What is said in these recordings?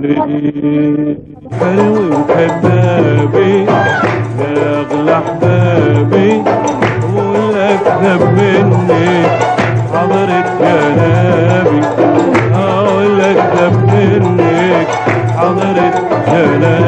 حلوي وكذابي يا اغلى احبابي، والاكذب مني حضرت جنابي، والاكذب منك حضرت جنابي.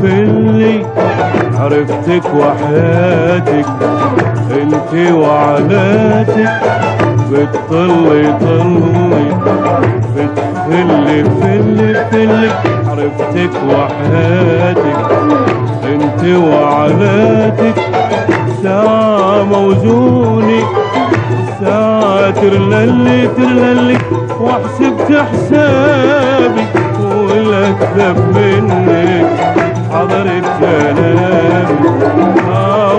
فلي عرفتك وحياتك انت وعناتك، بتطلي بتفلي عرفتك وحياتك انت وعناتك، ساعة موزوني ساعة ترللي واحسبت حسابي، والاكذب منك حضرت جنابي،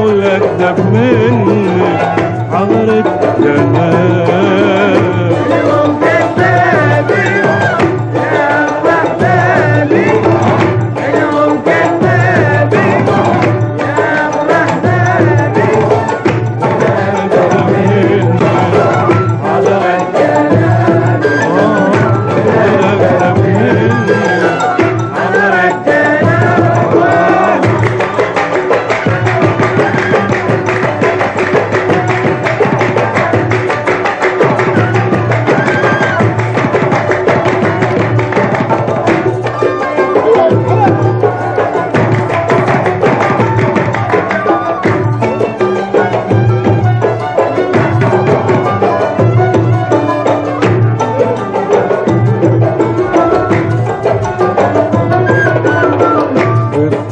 والاكذب منك حضرت جنابي.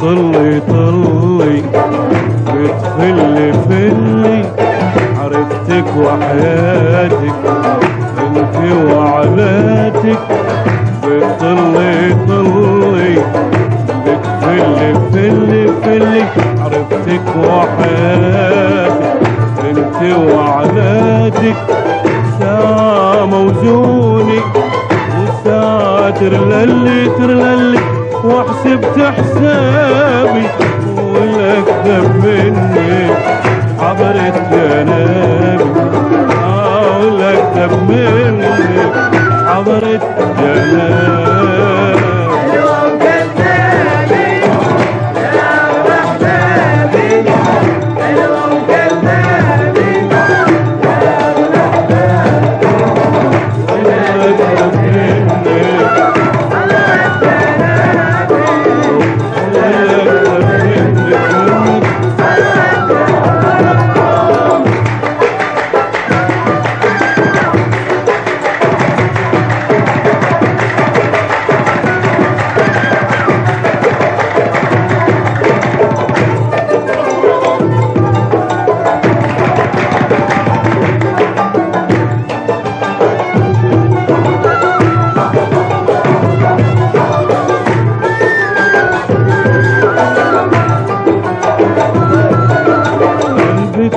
طلي بتفلي عرفتك وحياتك انت وعناتك، بتطلي بتفلي عرفتك وحياتك انت وعناتك، ساعة موزوني وساعة ترللي واحسبت حسابي، والاكذب مني حضرت جنابي، والاكذب مني حضرت جنابي.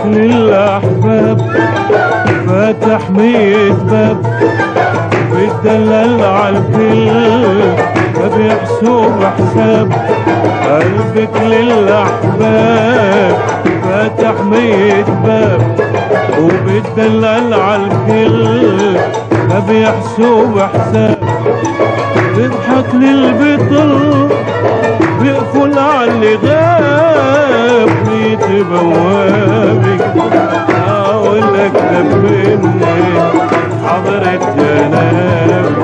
للأحباب فاتح 100 باب، بتدلل عالكل ما بيحسب حساب، قلبك للأحباب فاتح 100 باب، وبتدلل عالكل ما بيحسب حساب، بيضحك للبطل بيقفل عاللي غاب، ميت بوابي والاكذب مني حضرت جنابي،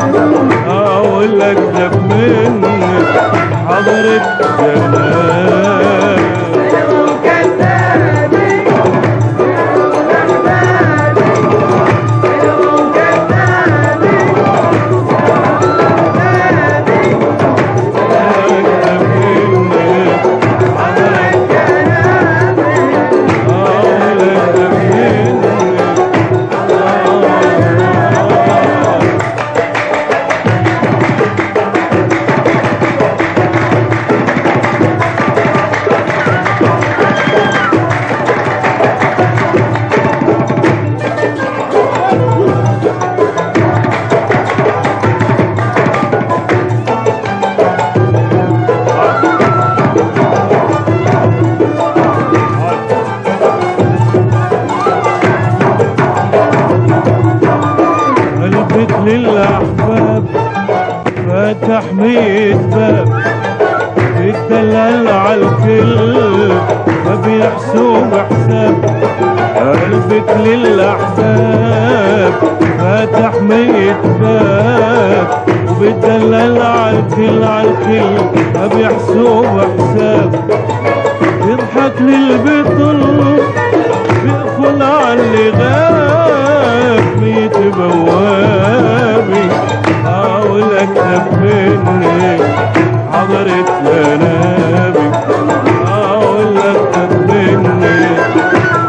والاكذب مني حضرت جنابي. للأحباب فتح 100 باب، بيتدلل عالكل ما بيحسب حساب. قلبك للأحباب فتح 100 باب، وبيتدلل عالكل ما بيحسب حساب. يضحك للبطل بيقفل عاللي غاب، 100 بوابي حاولك تبني حضرت جنابي، حاولك تبني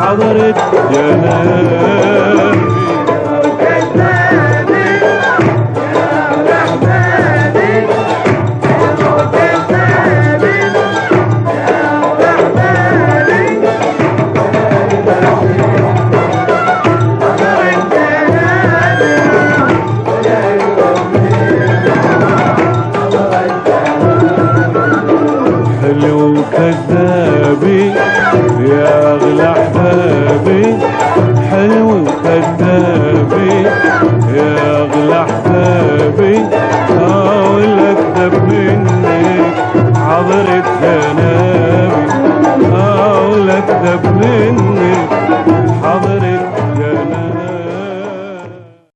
حضرت جنابي. حلو كذابي يا اغلى احبابي، حلو كذابي يا اغلى احبابي، حاولك تبني حضرت جنابي، حاولك تبني